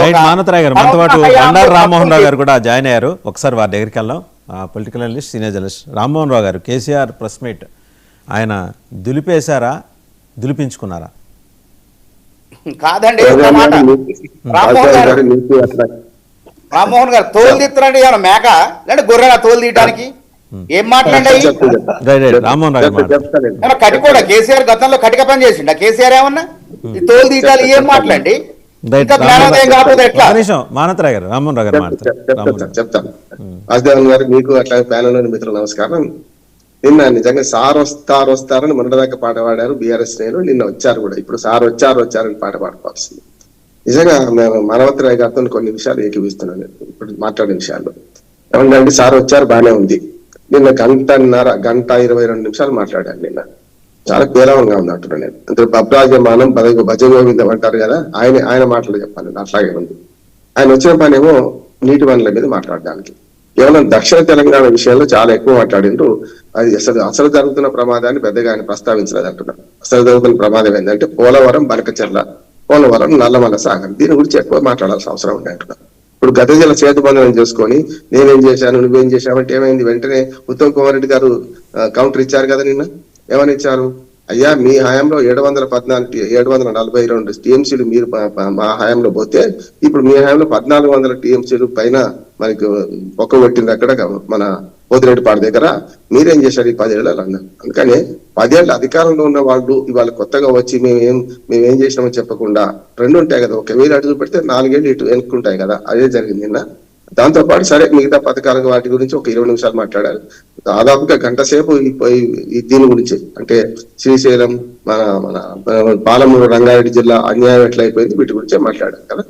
Right మానవతరాయ్ గారు మనతో పాటు బండారు రామ్మోహన్ రావు గారు కూడా జాయిన్ అయ్యారు. ఒకసారి వారి దగ్గరికి వెళ్దాం. Political analyst, senior journalist Rammohan Rao garu, KCR press meet ఆయన దులిపేశారా, దులిపించుకున్నారా? కాదండి, రామ్మోహన్ గారు తోలు తీస్తారండి ఏమన్నా మేక లేదంటే గొర్రెగా తోలు తీయడానికి ఏం మాట్లాడి రామ్మోహన్ రావు గారు కటి కూడా కేసీఆర్ గతంలో కటిక పని చేసిండ కేసీఆర్ ఏమన్నా ఈ తోలు తీయాలి ఏం మాట్లాడి మానవతరాయ్ గారు రామ్మోహన్ రావు గారు చెప్తాను. వాసుదేవన్ గారు, మీకు అట్లా ప్యానెల్లోని మిత్రులు నమస్కారం. నిన్న నిజంగా సార్ వస్తారని మొన్నటిదాకా పాట పాడారు బీఆర్ఎస్ నేను. నిన్న వచ్చారు కూడా. ఇప్పుడు సార్ వచ్చారని పాట పాడుకోవాల్సింది. నిజంగా మేము మానవతరాయ్ గారితో కొన్ని విషయాలు ఏకీవిస్తున్నాను. ఇప్పుడు మాట్లాడే విషయాల్లో ఏమంటే సార్ వచ్చారు బాగానే ఉంది. నిన్న గంట 22 నిమిషాలు మాట్లాడాను. నిన్న చాలా పేలవంగా ఉంది అంటున్నాను నేను. అంటే అభ్రాజమానం భజగోవిందం అంటారు కదా, ఆయన మాటలు చెప్పాలి. అట్లాగే ఉంది. ఆయన వచ్చిన పనేమో నీటి వనరుల మీద మాట్లాడడానికి. కేవలం దక్షిణ తెలంగాణ విషయంలో చాలా ఎక్కువ మాట్లాడిండ్రు. అది అసలు జరుగుతున్న ప్రమాదాన్ని పెద్దగా ఆయన ప్రస్తావించలేదు అంటున్నారు. అసలు జరుగుతున్న ప్రమాదం ఏంటంటే పోలవరం, బనకచెర్ల, పోలవరం, నల్లమల సాగర్, దీని గురించి ఎక్కువ మాట్లాడాల్సిన అవసరం ఉంది అంటున్నారు. ఇప్పుడు గత జిల్లా సేతుబంధనం చేసుకొని నేనేం చేశాను నువ్వేం చేశావంటే ఏమైంది? వెంటనే ఉత్తమ్ కుమార్ రెడ్డి గారు కౌంటర్ ఇచ్చారు కదా నిన్న. ఏమని ఇచ్చారు? అయ్యా మీ హయాంలో 742 టీఎంసీలు మీరు మా హయాంలో పోతే ఇప్పుడు మీ హయాంలో 1400 టీఎంసీలు పైన మనకి ఒక్కగొట్టింది అక్కడ మన పోతిరెడ్డిపాడు దగ్గర. మీరేం చేశారు ఈ 10 ఏళ్ళు అన్నారు. అందుకని 10 ఏళ్ళు అధికారంలో ఉన్న వాళ్ళు ఇవాళ కొత్తగా వచ్చి మేమేం చేసినామని చెప్పకుండా రెండు ఉంటాయి కదా. ఒక వేలు అడుగు పెడితే 4 ఏళ్ళు ఇటు వెనుక్కుంటాయి కదా. అదే జరిగింది నిన్న. దాంతో పాటు సరే మిగతా పథకాల వాటి గురించి ఒక 20 నిమిషాలు మాట్లాడారు. దాదాపుగా గంట సేపు దీని గురించి అంటే శ్రీశైలం, మన పాలమూరు రంగారెడ్డి జిల్లా అన్యాయం ఎట్లయిపోయింది వీటి గురించే మాట్లాడారు కదా.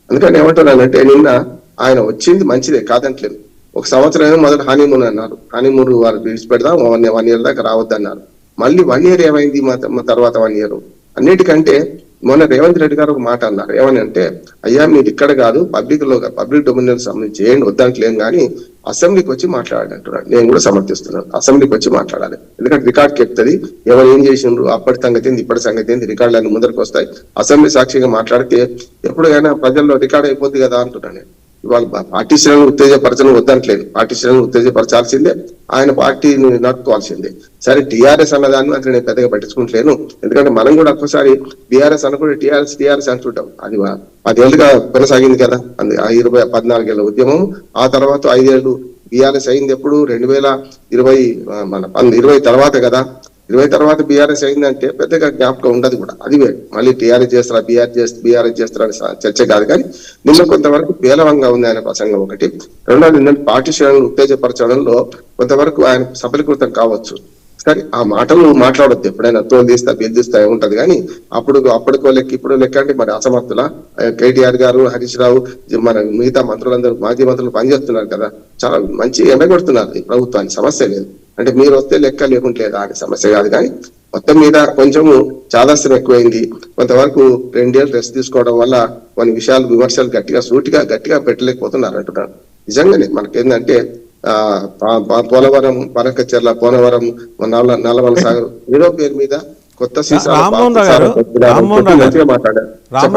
అందుకని ఏమంటున్నానంటే నిన్న ఆయన వచ్చింది మంచిదే కాదంటలేదు. ఒక సంవత్సరం ఏమో మొదటి హనీమూన్ అన్నారు. హనీమూన్ వారు విడిచిపెడదాం 1 ఇయర్ దాకా రావద్దన్నారు. మళ్ళీ 1 ఇయర్ ఏమైంది? తర్వాత 1 ఇయర్. అన్నిటికంటే మొన్న రేవంత్ రెడ్డి గారు ఒక మాట అన్నారు. ఏమని అంటే, అయ్యా మీరు ఇక్కడ కాదు పబ్లిక్ డొమినియన్ సంబంధించి చేయండి వద్దంటలేం కానీ అసెంబ్లీకి వచ్చి మాట్లాడాలి అంటున్నాడు. నేను కూడా సమర్థిస్తున్నాను. అసెంబ్లీకి వచ్చి మాట్లాడాలి. ఎందుకంటే రికార్డ్ చెప్తుంది ఎవరు ఏం చేసిండ్రు, అప్పటి సంగతి ఏంది ఇప్పటి సంగతి ఏంది, రికార్డులన్నీ ముందరికి వస్తాయి. అసెంబ్లీ సాక్షిగా మాట్లాడితే ఎప్పుడైనా ప్రజల్లో రికార్డ్ అయిపోద్ది కదా అంటున్నాను నేను. ఇవాళ పార్టీ శ్రేణులు ఉత్తేజపరచడం వద్దంటలేదు. పార్టీ శ్రేణులు ఉత్తేజపరచాల్సిందే, ఆయన పార్టీని నడుపుకోవాల్సిందే. సరే టీఆర్ఎస్ అన్నదాన్ని అసలు నేను పెద్దగా పట్టించుకుంటలేను. ఎందుకంటే మనం కూడా ఒక్కసారి బీఆర్ఎస్ అనుకుంటే టీఆర్ఎస్ అంటుంటాం. అది 10 ఏళ్ళుగా కొనసాగింది కదా. 14 ఏళ్ళ ఉద్యమం. ఆ తర్వాత 5 ఏళ్ళు బీఆర్ఎస్ అయింది ఎప్పుడు? 2020 తర్వాత కదా. 20 తర్వాత బీఆర్ఎస్ అయిందంటే పెద్దగా జ్ఞాపకం ఉండదు కూడా. అది మళ్ళీ టీఆర్ఎస్ చేస్తారా బీఆర్ఎస్ చేస్తారా అని చర్చ కాదు. కానీ నిన్న కొంతవరకు పేలవంగా ఉంది ఆయన ప్రసంగం ఒకటి. రెండోది ఏంటంటే పార్టీ శ్రేణులను ఉత్తేజపరచడంలో కొంతవరకు ఆయన సఫలీకృతం కావచ్చు. సరే ఆ మాటలు మాట్లాడొద్దు. ఎప్పుడైనా తోలు తీస్తా బెదిస్తా ఉంటది. కానీ అప్పటికో లెక్క ఇప్పుడు లెక్క అంటే మరి అసమర్థుల కేటీఆర్ గారు, హరీష్ రావు, మన మిగతా మంత్రులందరూ మాజీ మంత్రులు పనిచేస్తున్నారు కదా. చాలా మంచి ఎండగొడుతున్నారు ఈ ప్రభుత్వాన్ని. సమస్య లేదు. అంటే మీరు వస్తే లెక్క లేకుంటలేదా అని సమస్య కాదు. కానీ మొత్తం మీద కొంచెము చాదస్తం ఎక్కువైంది. కొంతవరకు 2 ఏళ్ళు రెస్ట్ తీసుకోవడం వల్ల కొన్ని విమర్శలు గట్టిగా పెట్టలేకపోతున్నారు అంటున్నారు. నిజంగానే మనకేందంటే పోలవరం, బనకచెర్ల, పోలవరం, నల్లమల సాగర్ ఏదో పేరు మీద కొత్త రామ్మోహన్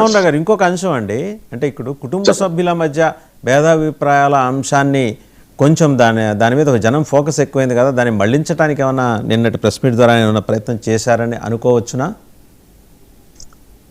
రావు గారు ఇంకొక అంశం అండి. అంటే ఇప్పుడు కుటుంబ సభ్యుల మధ్య భేదాభిప్రాయాల అంశాన్ని కొంచెం దాని మీద ఒక జనం ఫోకస్ ఎక్కువైంది కదా, దాన్ని మళ్లించడానికి ఏమైనా నిన్నటి ప్రెస్ మీట్ ద్వారా ఏమైనా ప్రయత్నం చేశారని అనుకోవచ్చునా?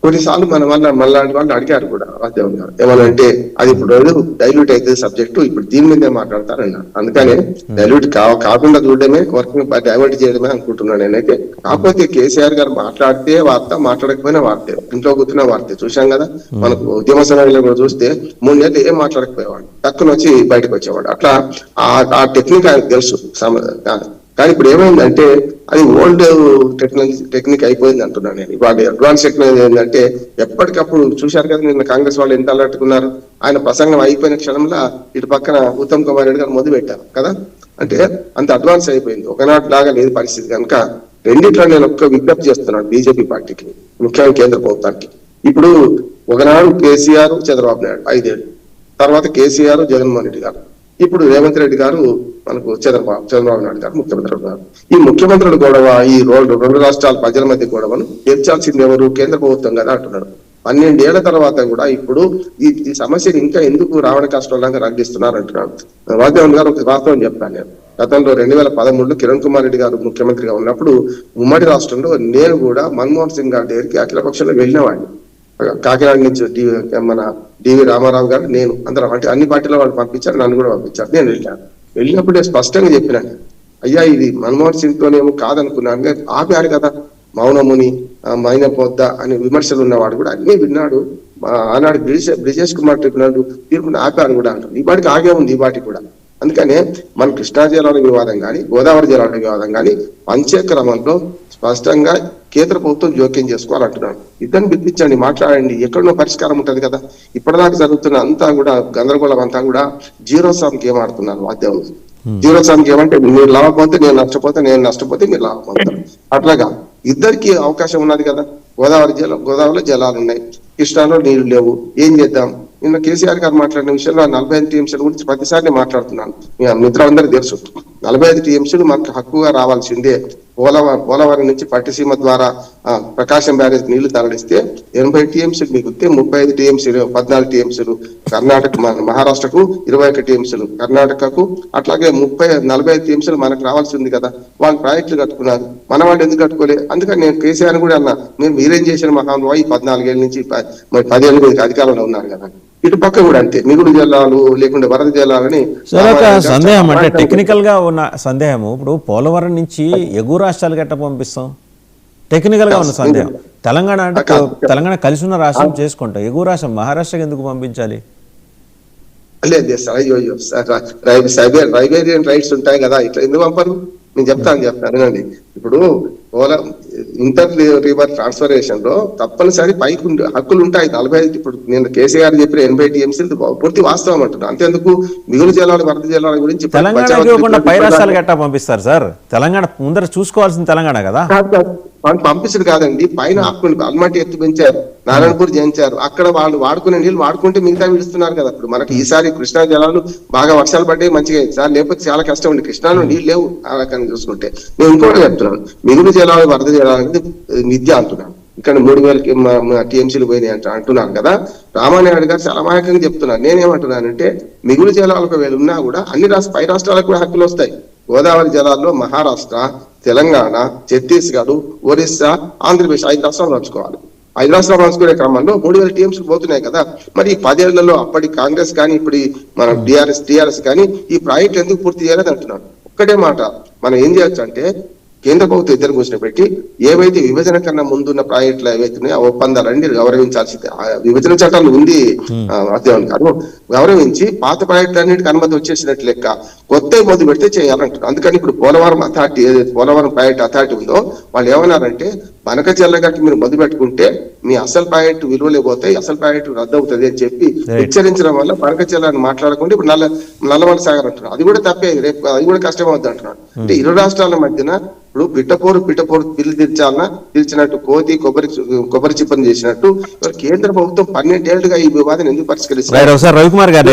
కొన్నిసార్లు మళ్ళీ వాళ్ళు అడిగారు కూడా వాసుదేవన్ గారు. ఏమనంటే అది ఇప్పుడు డైల్యూట్ అయితే సబ్జెక్టు ఇప్పుడు దీని మీదే మాట్లాడతారన్నారు. అందుకనే డైల్యూట్ కాకుండా చూడడమే, వర్కింగ్ డైవర్ట్ చేయడమే అనుకుంటున్నాను నేనైతే. కాకపోతే కేసీఆర్ గారు మాట్లాడితే వార్త, మాట్లాడకపోయినా వార్తే. ఇంట్లో కూర్చున్న వార్తే చూసాం కదా. మనకు ఉద్యమ సమయంలో కూడా చూస్తే 3 నెలలు ఏం మాట్లాడకపోయేవాడు, టక్కున వచ్చి బయటకు వచ్చేవాడు. అట్లా ఆ టెక్నిక్ ఆయనకు తెలుసు. కానీ ఇప్పుడు ఏమైందంటే అది ఓల్డ్ టెక్నిక్ అయిపోయింది అంటున్నాను నేను. ఇవాళ అడ్వాన్స్ టెక్నాలజీ ఏంటంటే ఎప్పటికప్పుడు చూశారు కదా నిన్న కాంగ్రెస్ వాళ్ళు ఎంత అలర్టుకున్నారు. ఆయన ప్రసంగం అయిపోయిన క్షణంలో ఇటు పక్కన ఉత్తమ్ కుమార్ రెడ్డి గారు మొదలు పెట్టారు కదా. అంటే అంత అడ్వాన్స్ అయిపోయింది. ఒకనాటి లాగా లేదు పరిస్థితి. కనుక రెండిట్లో నేను ఒక్క విజ్ఞప్తి చేస్తున్నాను బీజేపీ పార్టీకి, ముఖ్యంగా కేంద్ర ప్రభుత్వానికి. ఇప్పుడు ఒకనాడు కేసీఆర్, చంద్రబాబు నాయుడు 5 ఏళ్ళు, తర్వాత కేసీఆర్, జగన్మోహన్ రెడ్డి గారు, ఇప్పుడు రేవంత్ రెడ్డి గారు, మనకు చంద్రబాబు నాయుడు గారు ముఖ్యమంత్రులు గారు. ఈ ముఖ్యమంత్రుల గొడవ, ఈ 2 రాష్ట్రాల ప్రజల మధ్య గొడవను తీర్చాల్సింది ఎవరు? కేంద్ర ప్రభుత్వం కదా అంటున్నారు. 12 ఏళ్ల తర్వాత కూడా ఇప్పుడు ఈ సమస్యను ఇంకా ఎందుకు రావణ కష్టంలాగా రంగిస్తున్నారు అంటున్నాను. వాగ్దేవన్ గారు ఒక వాస్తవం చెప్తాను నేను. గతంలో 2013లో కిరణ్ కుమార్ రెడ్డి గారు ముఖ్యమంత్రిగా ఉన్నప్పుడు ఉమ్మడి రాష్ట్రంలో నేను కూడా మన్మోహన్ సింగ్ గారి దగ్గరికి అఖిల పక్షంలో వెళ్ళినవాడిని. కాకినాడ నుంచి మన డివి రామారావు గారు నేను అందరం అంటే అన్ని పార్టీలో వాళ్ళు పంపించారు, నన్ను కూడా పంపించారు. నేను వెళ్ళినప్పుడు నేను స్పష్టంగా చెప్పినాను, అయ్యా ఇది మన్మోహన్ సింగ్ తోనేమో కాదనుకున్నాను, ఆపారు కదా మౌనముని మైన పొద్ద అనే విమర్శలు ఉన్నవాడు కూడా అన్ని విన్నాడు. ఆనాడు బ్రిజేష్ కుమార్ ట్రిబ్యునల్ తీర్పుని ఆపారు కూడా అంటారు. ఈ పాటికి ఆగే ఉంది ఈ పాటికి కూడా. అందుకనే మన కృష్ణా జలాల వివాదం కానీ గోదావరి జలాల వివాదం కానీ పంచక్రమంలో స్పష్టంగా కేంద్ర ప్రభుత్వం జోక్యం చేసుకోవాలంటున్నాను. ఇద్దరిని పిలిపించండి, మాట్లాడండి, ఎక్కడో పరిష్కారం ఉంటది కదా. ఇప్పటిదాకా జరుగుతున్న అంతా కూడా గందరగోళం అంతా కూడా జీరో సమ్ గేమ్ ఆడుతున్నారు వాద్యం. జీరో సమ్ గేమ్ అంటే మీరు లాభపోతే నేను నష్టపోతే, నేను నష్టపోతే మీరు లాభపోతారు. అట్లాగా ఇద్దరికి అవకాశం ఉన్నది కదా. గోదావరిలో జలాలు ఉన్నాయి, కృష్ణాలో నీళ్లు లేవు, ఏం చేద్దాం? నిన్న కేసీఆర్ గారు మాట్లాడిన విషయంలో 45 టీఎంసీల గురించి ప్రతిసారి మాట్లాడుతున్నాను. మీ మిత్రులందరూ తెలుసు 45 టీఎంసీలు మనకు హక్కుగా రావాల్సిందే. పోలవరం నుంచి పట్టిసీమ ద్వారా ప్రకాశం బ్యారేజ్ నీళ్లు తరలిస్తే 80 టీఎంసీలు మిగిలితే 35 టీఎంసీలు 14 టీఎంసీలు కర్ణాటక మహారాష్ట్రకు 21 టీఎంసీలు కర్ణాటకకు అట్లాగే 45 టీఎంసీలు మనకు రావాల్సి ఉంది కదా. వాళ్ళు ప్రాజెక్టులు కట్టుకున్నారు, మన వాళ్ళు ఎందుకు కట్టుకోలేదు? అందుకని నేను కేసీఆర్ కూడా అన్నా, మీరేం చేసిన మహానుభావు ఈ 14 ఏళ్ళ నుంచి 10 ఏళ్ళ నుంచి అధికారంలో ఉన్నారు కదా. ఇటు పక్క కూడా అంతే, మిగులు జలాలు లేకుంటే వరద జలాలని. సందేహం అంటే టెక్నికల్ గా ఉన్న సందేహము. ఇప్పుడు పోలవరం నుంచి ఎగువ రాష్ట్రాలకు ఎట్ట పంపిస్తాం? టెక్నికల్ గా ఉన్న సందేహం. తెలంగాణ అంటే తెలంగాణ కలిసి ఉన్న రాష్ట్రం చేసుకుంటాం, ఎగువ రాష్ట్రం మహారాష్ట్రకి ఎందుకు పంపించాలి? లేదు సార్, అయ్యో సార్ రైబేరియన్ రైట్స్ ఉంటాయి కదా, ఇట్లా ఎందుకు పంపరు? నేను చెప్తాను వినండి. ఇప్పుడు ఇంటర్ రివర్ ట్రాన్స్ఫరేషన్ లో తప్పనిసరి పైకి హక్కులు ఉంటాయి 45. ఇప్పుడు నేను కేసీఆర్ చెప్పిన 80 టీఎంసీలు పూర్తి వాస్తవం అంటున్నా. అంతేందుకు మిగులు జలాలు వరద జలాల గురించి తెలంగాణ పై రాష్ట్రాలకు ఎట్టా పంపిస్తారు సార్? తెలంగాణ ముందర చూసుకోవాల్సింది తెలంగాణ కదా. పంపించడు కాదండి, పైన హక్కులు అల్మట్టి ఎత్తు పెంచారు, నారాయణపూర్ చేయించారు, అక్కడ వాళ్ళు వాడుకునే నీళ్ళు వాడుకుంటే మిగతా ఇస్తున్నారు కదా. ఇప్పుడు మనకి ఈసారి కృష్ణా జలాలు బాగా వర్షాలు పడ్డాయి మంచిగా సార్, లేకపోతే చాలా కష్టం ఉంది. కృష్ణాలో నీళ్ళు లేవు ఆ రకంగా చూసుకుంటే. నేను ఇంకోటి చెప్తున్నాను, మిగులు జలాలు వరద జలాలు అనేది విద్య అంటున్నాను. ఇక్కడ 3000 టీఎంసీలు పోయినాయి అంటున్నాను కదా. రామానాయుడు గారు చాలా మాయకంగా చెప్తున్నారు. నేనేమంటున్నానంటే మిగులు జలాలకు ఉన్నా కూడా అన్ని పై రాష్ట్రాలకు కూడా హక్కులు వస్తాయి. గోదావరి జలాల్లో మహారాష్ట్ర, తెలంగాణ, ఛత్తీస్గఢ్, ఒరిస్సా, ఆంధ్రప్రదేశ్ 5 రాష్ట్రాలు పంచుకోవాలి. 5 రాష్ట్రాలు పంచుకునే క్రమంలో 3000 టీఎంసీలు పోతున్నాయి కదా. మరి ఈ 10 ఏళ్లలో అప్పటి కాంగ్రెస్ కానీ ఇప్పుడు మన టీఆర్ఎస్ కానీ ఈ ప్రాజెక్టులు ఎందుకు పూర్తి చేయలేదు అంటున్నాను. ఒక్కటే మాట, మనం ఏం చేయొచ్చు అంటే కేంద్ర ప్రభుత్వం ఇద్దరు కూర్చోబెట్టి ఏవైతే విభజన కన్నా ముందున్న ప్రాజెక్టులు ఏవైతున్నాయో ఆ ఒప్పందాలన్నీ గౌరవించాల్సిందే. విభజన చట్టాలు ఉంది గారు, గౌరవించి పాత ప్రాజెక్టులన్నిటికీ అనుమతి వచ్చేసినట్టు లెక్క, కొత్త మొదలు పెడితే చేయాలంటారు. అందుకని ఇప్పుడు పోలవరం అథారిటీ ఏదైతే పోలవరం ప్రాజెక్ట్ అథారిటీ ఉందో వాళ్ళు ఏమన్నారంటే బనక చెల్లగట్టి మీరు మొదలు పెట్టుకుంటే మీ అసలు ప్రాజెక్టు విలువలే పోతాయి, అసలు ప్రాజెక్టు రద్దు అవుతుంది అని చెప్పి హెచ్చరించడం వల్ల బనక చెల్లని మాట్లాడకుండా ఇప్పుడు నల్లమల సాగర్ అంటున్నారు. అది కూడా రేపు అది కూడా కష్టం అవుతుంది అంటున్నారు. అంటే ఇరు రాష్ట్రాల మధ్యన ఇప్పుడు పిట్టపోరు బిల్లు తీర్చినట్టు కోతి కొబ్బరి చిప్పని చేసినట్టు కేంద్ర ప్రభుత్వం 12 ఏళ్లుగా ఈ వివాదం ఎందుకు పరిష్కరిస్తారు? రవికుమార్ గారి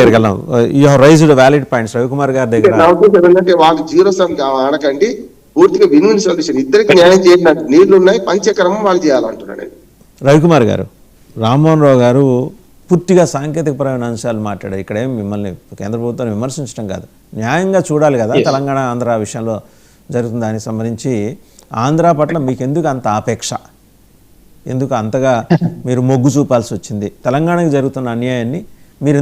దగ్గర వాళ్ళు జీరో సమ్ ఆడకండి, పూర్తిగా విన్ సొల్యూషన్, ఇద్దరికి న్యాయం చేసినట్టు నీళ్లు ఉన్నాయి, పంచక్రమం వాళ్ళు చేయాలంటున్నాడు. రవికుమార్ గారు, రామ్మోహన్ రావు గారు పూర్తిగా సాంకేతికపరమైన అంశాలు మాట్లాడారు. ఇక్కడ మిమ్మల్ని కేంద్ర ప్రభుత్వాన్ని విమర్శించడం కాదు, న్యాయంగా చూడాలి కదా తెలంగాణ ఆంధ్ర విషయంలో జరుగుతుంది. దానికి సంబంధించి ఆంధ్ర పట్ల మీకు ఎందుకు అంత ఆపేక్ష, ఎందుకు అంతగా మీరు మొగ్గు చూపాల్సి వచ్చింది? తెలంగాణకి జరుగుతున్న అన్యాయాన్ని